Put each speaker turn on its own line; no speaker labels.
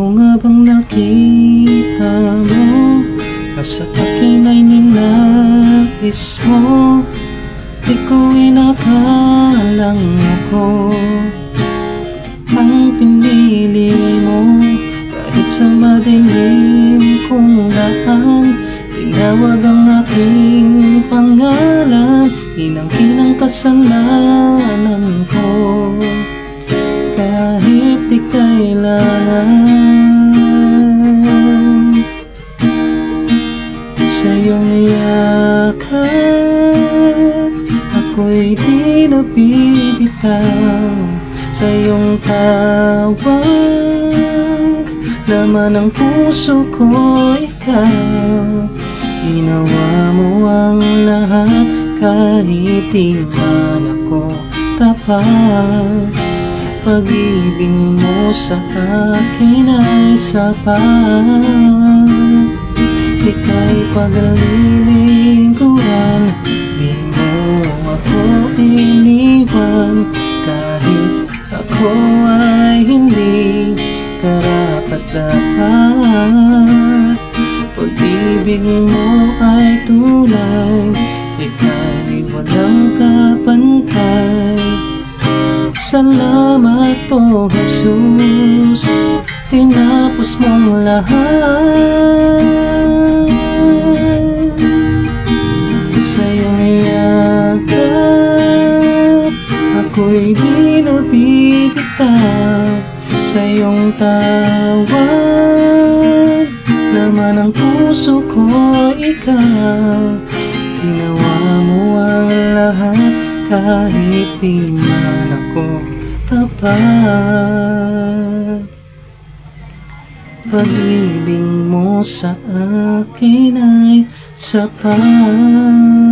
Ano nga bang nakita mo na sa akin ay ninais mo? Di ko inakalang ako ang pinili mo. Kahit sa madilim kong daan, tinawag ang aking pangalan. Inangkin ang kasalanan ko, kahit di kailangan. Sa iyong yakap, ako'y di nabibitaw. Sa iyong tawag, laman ng puso ko ikaw. Ginawa mo ang lahat, kahit di man ako tapat. Pag-ibig mo sa akin ay sapat. Ika'y paglilingkuran, di mo ako iniwan. Kahit ako ay hindi karapat-dapat, pag-ibig mo ay tunay. Ika'y walang kapantay. Salamat, O Jesus, tinapos mong lahat. Sa iyong yakap, ako'y di nabibitaw. Sa iyong tawag, laman ng puso ko ikaw. Ginawa mo ang lahat, kahit di man ako tapat. Pag-ibig mo sa akin ay sapat.